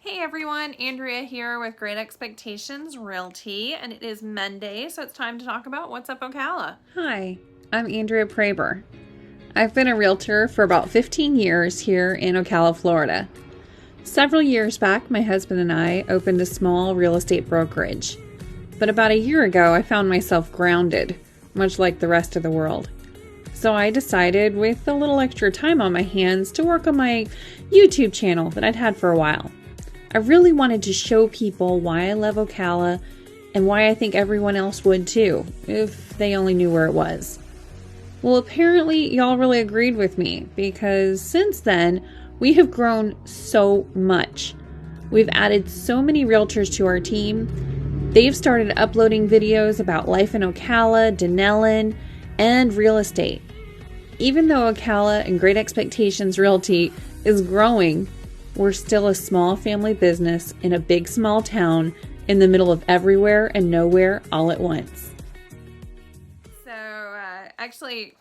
Hey everyone, Andrea here with Great Expectations Realty, and it is Monday, so it's time to talk about what's up Ocala. Hi, I'm Andrea Praber. I've been a realtor for about 15 years here in Ocala, Florida. Several years back, my husband and I opened a small real estate brokerage. But about a year ago, I found myself grounded, much like the rest of the world. So I decided, with a little extra time on my hands, to work on my YouTube channel that I'd had for a while. I really wanted to show people why I love Ocala and why I think everyone else would too, if they only knew where it was. Well, apparently y'all really agreed with me, because since then, we have grown so much. We've added so many realtors to our team. They've started uploading videos about life in Ocala, Denellen, and real estate. Even though Ocala and Great Expectations Realty is growing, we're still a small family business in a big small town in the middle of everywhere and nowhere all at once. So, actually,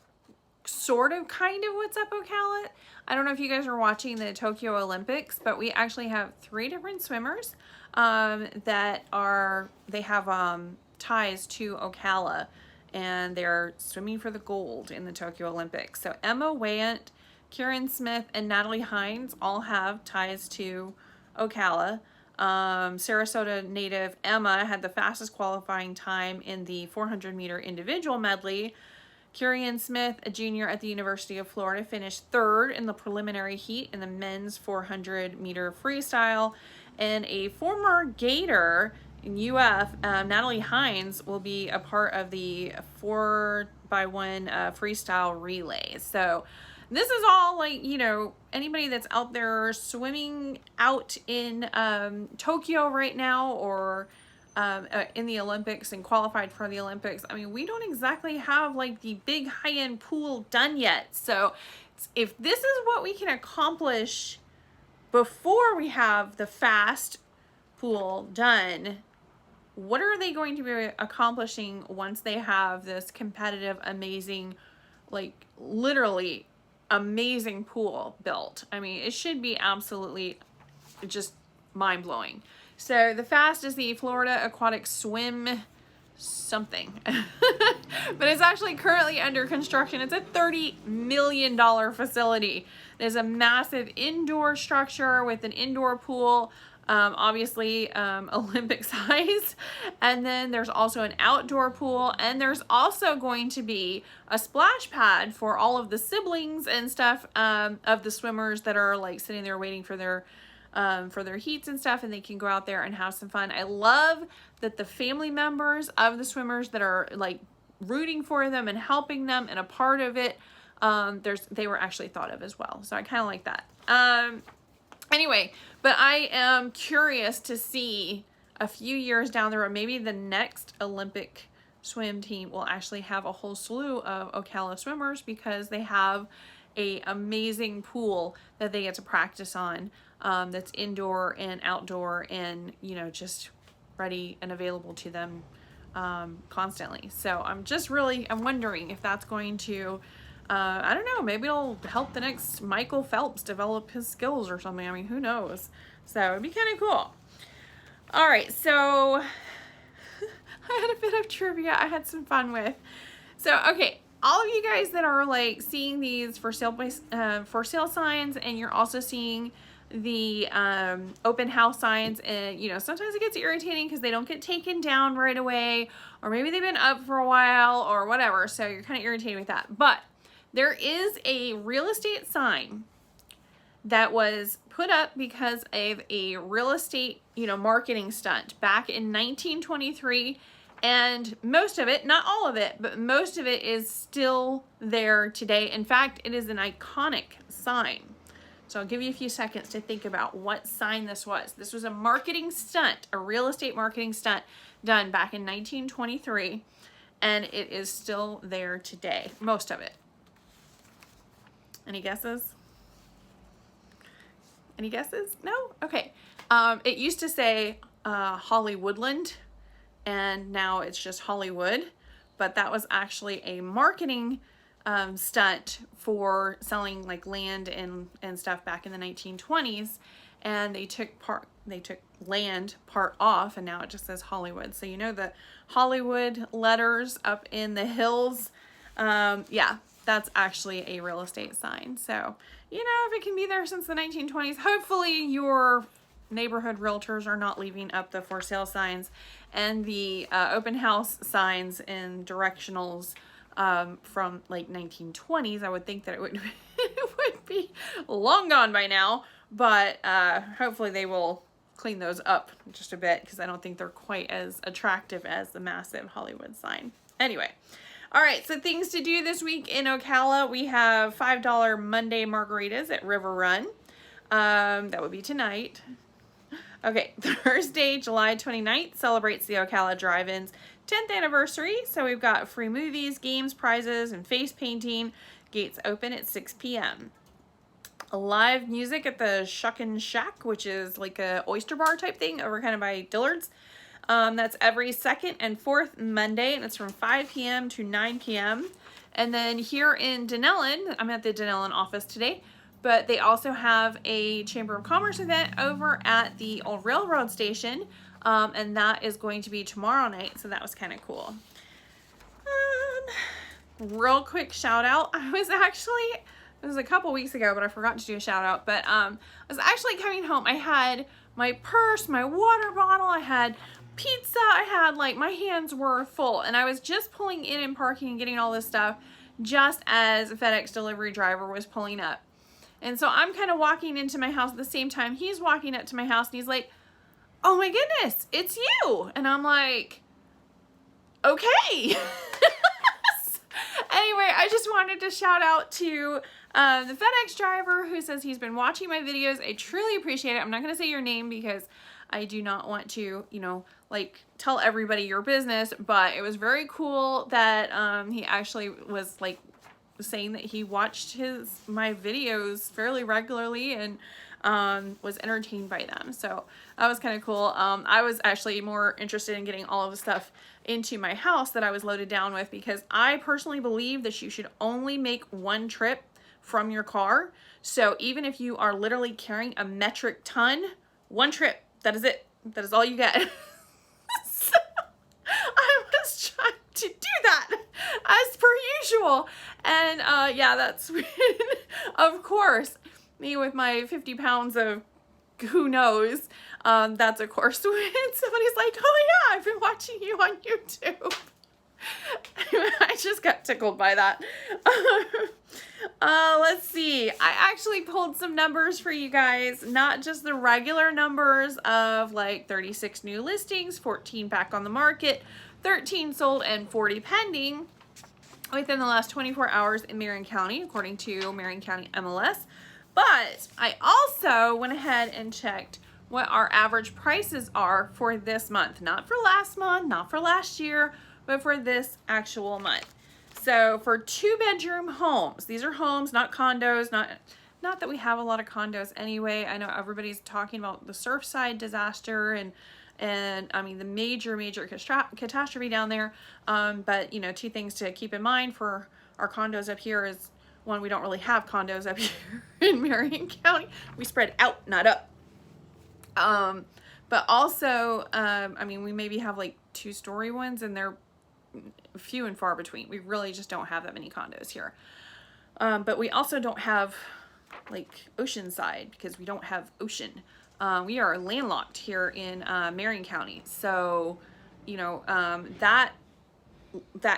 sort of kind of what's up Ocala. I don't know if you guys are watching the Tokyo Olympics, but we actually have 3 different swimmers that have ties to Ocala, and they're swimming for the gold in the Tokyo Olympics. So Emma Wayant, Kieran Smith, and Natalie Hines all have ties to Ocala. Sarasota native Emma had the fastest qualifying time in the 400-meter individual medley. Kieran Smith, a junior at the University of Florida, finished 3rd in the preliminary heat in the men's 400-meter freestyle. And a former Gator in UF, Natalie Hines, will be a part of the 4x1 freestyle relay. So this is all like, anybody that's out there swimming out in Tokyo right now, or in the Olympics and qualified for the Olympics. I mean, we don't exactly have like the big high-end pool done yet. So if this is what we can accomplish before we have the fast pool done, what are they going to be accomplishing once they have this competitive, amazing, like literally amazing pool built? I mean, it should be absolutely just mind-blowing. So the FAST is the Florida Aquatic Swim something, but it's actually currently under construction. It's a $30 million facility. There's a massive indoor structure with an indoor pool, obviously Olympic size, and then there's also an outdoor pool, and there's also going to be a splash pad for all of the siblings and stuff of the swimmers that are like sitting there waiting for their heats and stuff, and they can go out there and have some fun. I love that the family members of the swimmers that are like rooting for them and helping them and a part of it, they were actually thought of as well. So I kind of like that. Anyway, but I am curious to see a few years down the road, maybe the next Olympic swim team will actually have a whole slew of Ocala swimmers, because they have a amazing pool that they get to practice on, that's indoor and outdoor, and just ready and available to them constantly. So I'm wondering if that's going to I don't know, maybe it'll help the next Michael Phelps develop his skills or something. I mean, who knows? So it'd be kind of cool. All right, so I had a bit of trivia I had some fun with. So, okay, all of you guys that are like seeing these for sale signs, and you're also seeing the open house signs, and sometimes it gets irritating because they don't get taken down right away, or maybe they've been up for a while or whatever, so you're kind of irritated with that. But there is a real estate sign that was put up because of a real estate marketing stunt back in 1923, and most of it, not all of it, but most of it is still there today. In fact, it is an iconic sign. So I'll give you a few seconds to think about what sign this was. This was a marketing stunt, a real estate marketing stunt done back in 1923, and it is still there today, most of it. Any guesses? Any guesses? No? Okay. It used to say Hollywoodland, and now it's just Hollywood, but that was actually a marketing stunt for selling like land and stuff back in the 1920s, and they took land part off, and now it just says Hollywood. So you know the Hollywood letters up in the hills, yeah, that's actually a real estate sign. So you know, if it can be there since the 1920s, hopefully your neighborhood realtors are not leaving up the for sale signs and the open house signs and directionals from like 1920s. I would think that it would it would be long gone by now, but hopefully they will clean those up just a bit, because I don't think they're quite as attractive as the massive Hollywood sign. Anyway, all right, so things to do this week in Ocala. We have $5 Monday margaritas at River Run. That would be tonight. Okay, Thursday, July 29th celebrates the Ocala Drive-In's 10th anniversary. So we've got free movies, games, prizes, and face painting. Gates open at 6 p.m. Live music at the Shuckin' Shack, which is like a oyster bar type thing over kind of by Dillard's. That's every second and fourth Monday, and it's from 5 p.m. to 9 p.m. And then here in Denellen, I'm at the Denellen office today, but they also have a Chamber of Commerce event over at the old railroad station, and that is going to be tomorrow night, so that was kind of cool. Real quick shout out. It was a couple weeks ago, but I forgot to do a shout out, but I was actually coming home. I had my purse, my water bottle, I had pizza, I had like, my hands were full, and I was just pulling in and parking and getting all this stuff just as a FedEx delivery driver was pulling up. And so I'm kind of walking into my house at the same time he's walking up to my house, and he's like, "Oh my goodness, it's you." And I'm like, okay. Anyway, I just wanted to shout out to the FedEx driver who says he's been watching my videos. I truly appreciate it. I'm not going to say your name because I do not want to, you know, like tell everybody your business, but it was very cool that he actually was like saying that he watched my videos fairly regularly and was entertained by them. So that was kind of cool. I was actually more interested in getting all of the stuff into my house that I was loaded down with, because I personally believe that you should only make one trip from your car. So even if you are literally carrying a metric ton, one trip, that is it. That is all you get. So I was trying to do that as per usual. And yeah, that's of course, me with my 50 pounds of who knows, that's of course when somebody's like, "Oh yeah, I've been watching you on YouTube." I just got tickled by that. Let's see. I actually pulled some numbers for you guys, not just the regular numbers of like 36 new listings, 14 back on the market, 13 sold, and 40 pending within the last 24 hours in Marion County, according to Marion County MLS. But I also went ahead and checked what our average prices are for this month. Not for last month, not for last year, but for this actual month. So for 2-bedroom homes, these are homes, not condos, not that we have a lot of condos anyway. I know everybody's talking about the Surfside disaster and I mean the major catastrophe down there. But you know, two things to keep in mind for our condos up here is, one, we don't really have condos up here in Marion County. We spread out, not up. But also, I mean, we maybe have like 2-story ones, and they're few and far between. We really just don't have that many condos here. But we also don't have like Oceanside, because we don't have ocean. We are landlocked here in Marion County. So, you know, that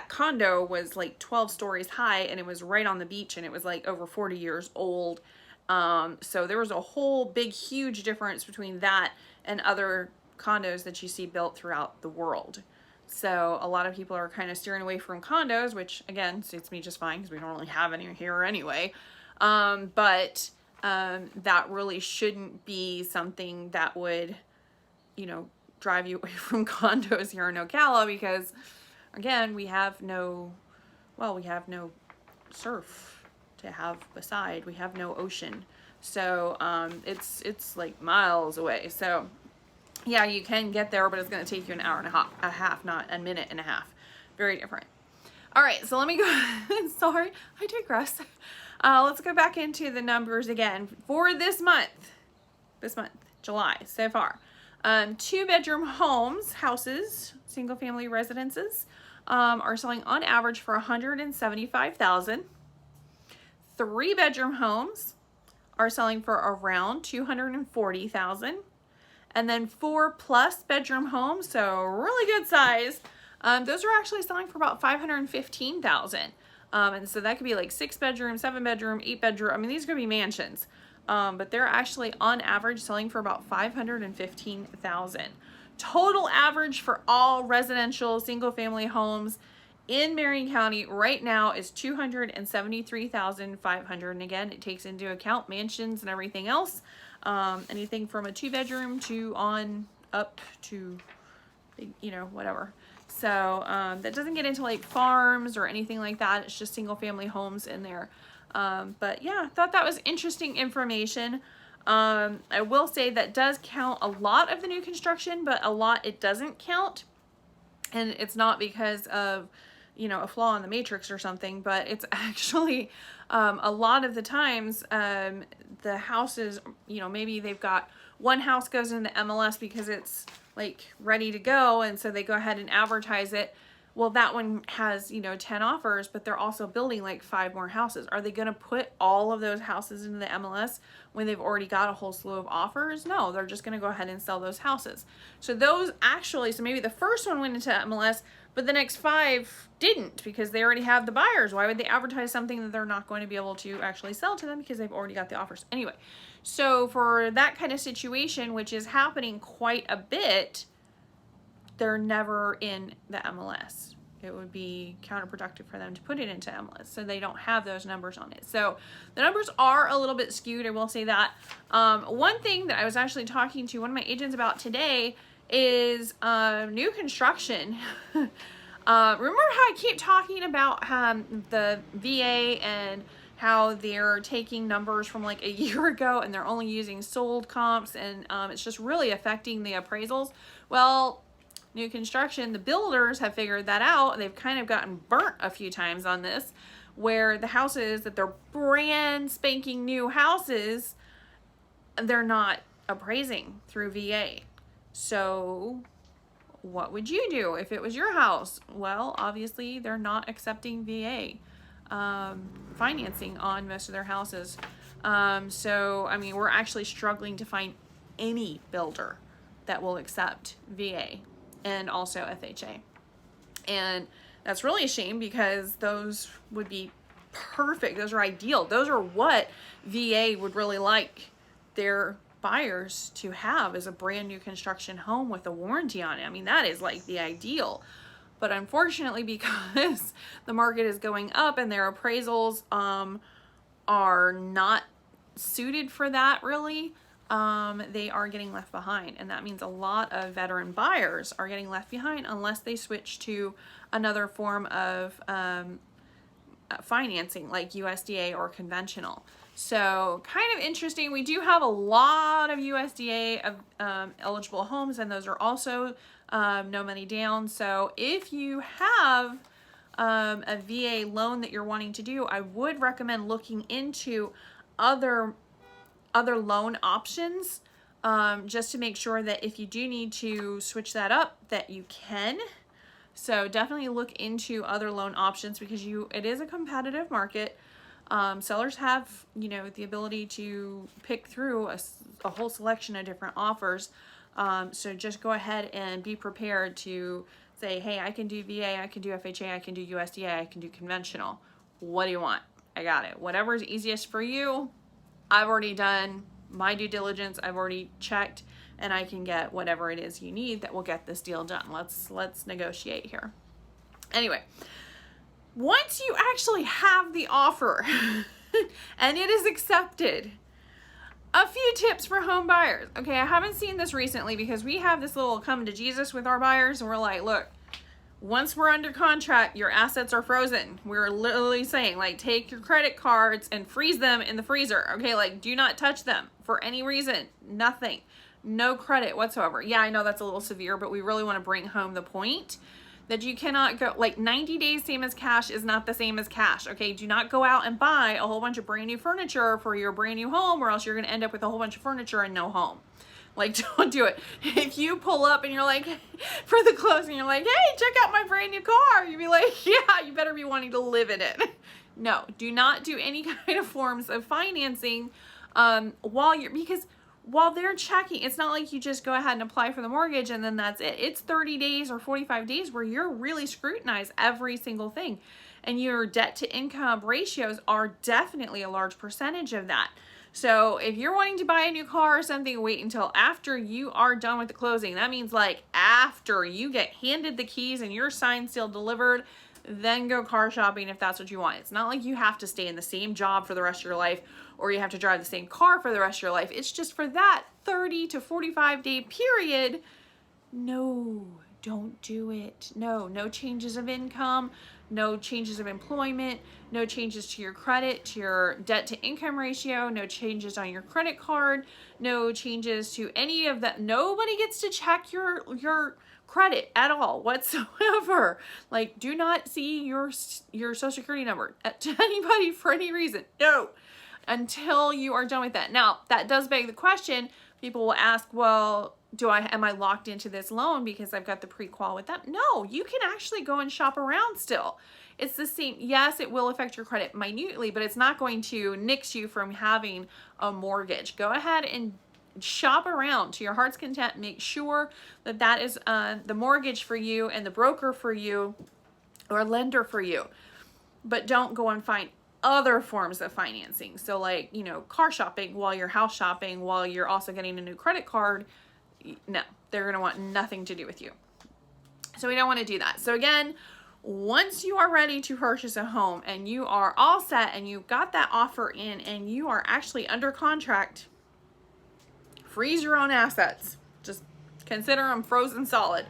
condo was like 12 stories high, and it was right on the beach, and it was like over 40 years old. So there was a whole big, huge difference between that and other condos that you see built throughout the world. So a lot of people are kind of steering away from condos, which again suits me just fine because we don't really have any here anyway. But that really shouldn't be something that would, you know, drive you away from condos here in Ocala, because again, we have no surf to have beside. We have no ocean. So it's like miles away. So yeah, you can get there, but it's going to take you an hour and a half, not a minute and a half. Very different. All right, so let me go. Sorry, I digress. Let's go back into the numbers again for this month. July, so far. 2-bedroom homes, houses, single-family residences, are selling on average for $175,000. 3-bedroom homes are selling for around $240,000. And then 4+ bedroom homes, so really good size, those are actually selling for about $515,000. And so that could be like 6-bedroom, 7-bedroom, 8-bedroom. I mean, these are gonna be mansions. But they're actually on average selling for about $515,000. Total average for all residential single-family homes in Marion County right now is $273,500. And again, it takes into account mansions and everything else. Anything from a 2-bedroom to on up to, you know, whatever. So that doesn't get into like farms or anything like that. It's just single-family homes in there. But yeah, I thought that was interesting information. I will say that does count a lot of the new construction, but a lot it doesn't count. And it's not because of, you know, a flaw in the matrix or something, but it's actually a lot of the times the houses, you know, maybe they've got one house goes into MLS because it's like ready to go, and so they go ahead and advertise it. Well, that one has, you know, 10 offers, but they're also building like 5 more houses. Are they going to put all of those houses into the MLS when they've already got a whole slew of offers? No, they're just going to go ahead and sell those houses. So those actually, so maybe the first one went into MLS, but the next 5 didn't because they already have the buyers. Why would they advertise something that they're not going to be able to actually sell to them because they've already got the offers? Anyway, so for that kind of situation, which is happening quite a bit, they're never in the MLS. It would be counterproductive for them to put it into MLS, so they don't have those numbers on it. So the numbers are a little bit skewed, I will say that. One thing that I was actually talking to one of my agents about today is new construction. Remember how I keep talking about the VA and how they're taking numbers from like a year ago and they're only using sold comps, and it's just really affecting the appraisals? Well, new construction, the builders have figured that out. They've kind of gotten burnt a few times on this, where the houses that they're brand spanking new houses, they're not appraising through VA. So what would you do if it was your house? Well, obviously they're not accepting VA financing on most of their houses. So, I mean, we're actually struggling to find any builder that will accept VA and also FHA. And that's really a shame because those would be perfect. Those are ideal. Those are what VA would really like their buyers to have, is a brand new construction home with a warranty on it. I mean, that is like the ideal. But unfortunately, because the market is going up and their appraisals are not suited for that really, they are getting left behind. And that means a lot of veteran buyers are getting left behind unless they switch to another form of financing like USDA or conventional. So kind of interesting. We do have a lot of USDA eligible homes, and those are also no money down. So if you have a VA loan that you're wanting to do, I would recommend looking into other loan options, just to make sure that if you do need to switch that up, that you can. So definitely look into other loan options because it is a competitive market. Sellers have, you know, the ability to pick through a whole selection of different offers. So just go ahead and be prepared to say, hey, I can do VA, I can do FHA, I can do USDA, I can do conventional. What do you want? I got it. Whatever is easiest for you. I've already done my due diligence. I've already checked, and I can get whatever it is you need that will get this deal done. Let's negotiate here. Anyway, once you actually have the offer and it is accepted, a few tips for home buyers. Okay, I haven't seen this recently because we have this little come to Jesus with our buyers, and we're like, look, once we're under contract, your assets are frozen. We're literally saying, like, take your credit cards and freeze them in the freezer. Okay, like, do not touch them for any reason. Nothing. No credit whatsoever. Yeah, I know that's a little severe, but we really want to bring home the point that you cannot go, like 90 days same as cash is not the same as cash, okay? Do not go out and buy a whole bunch of brand new furniture for your brand new home, or else you're gonna end up with a whole bunch of furniture and no home. Like, don't do it. If you pull up and you're like, for the closing, you're like, hey, check out my brand new car. You'd be like, yeah, you better be wanting to live in it. No, do not do any kind of forms of financing because while they're checking, it's not like you just go ahead and apply for the mortgage and then that's it. It's 30 days or 45 days where you're really scrutinize every single thing. And your debt to income ratios are definitely a large percentage of that. So if you're wanting to buy a new car or something, wait until after you are done with the closing. That means like after you get handed the keys and you're signed, sealed, delivered, then go car shopping if that's what you want. It's not like you have to stay in the same job for the rest of your life or you have to drive the same car for the rest of your life. It's just for that 30 to 45 day period. No, don't do it. No changes of income, no changes of employment, no changes to your credit, to your debt to income ratio, no changes on your credit card, no changes to any of that. Nobody gets to check your credit at all whatsoever. Like, do not see your social security number to anybody for any reason. No, until you are done with that. Now, that does beg the question. People will ask, well, am I locked into this loan because I've got the pre-qual with them? No, you can actually go and shop around still. It's the same. Yes, it will affect your credit minutely, but it's not going to nix you from having a mortgage. Go ahead and shop around to your heart's content. Make sure that that is the mortgage for you and the broker for you or lender for you. But don't go and find other forms of financing. So like, car shopping while you're house shopping, while you're also getting a new credit card. No, they're going to want nothing to do with you. So we don't want to do that. So again, once you are ready to purchase a home and you are all set and you've got that offer in and you are actually under contract, freeze your own assets. Just consider them frozen solid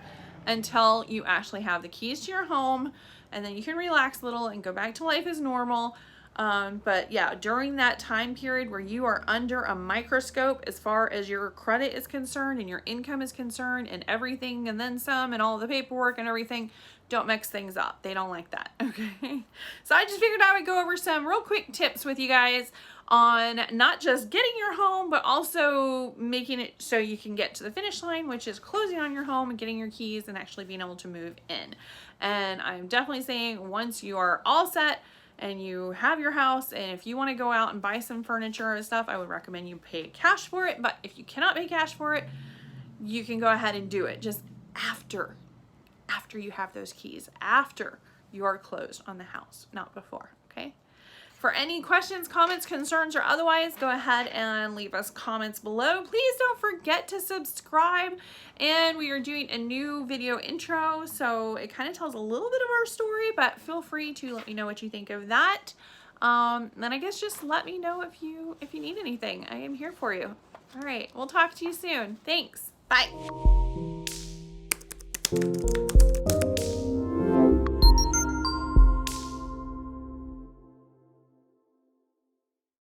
until you actually have the keys to your home, and then you can relax a little and go back to life as normal. But yeah, during that time period where you are under a microscope as far as your credit is concerned and your income is concerned and everything and then some and all the paperwork and everything, don't mix things up. They don't like that. Okay. So I just figured I would go over some real quick tips with you guys on not just getting your home, but also making it so you can get to the finish line, which is closing on your home and getting your keys and actually being able to move in. And I'm definitely saying once you are all set and you have your house, and if you want to go out and buy some furniture and stuff, I would recommend you pay cash for it. But if you cannot pay cash for it, you can go ahead and do it just after you have those keys, after you are closed on the house, not before. Okay. For any questions, comments, concerns, or otherwise, go ahead and leave us comments below. Please don't forget to subscribe. And we are doing a new video intro, so it kind of tells a little bit of our story, but feel free to let me know what you think of that. Then I guess just let me know if you need anything. I am here for you. All right, we'll talk to you soon. Thanks. Bye.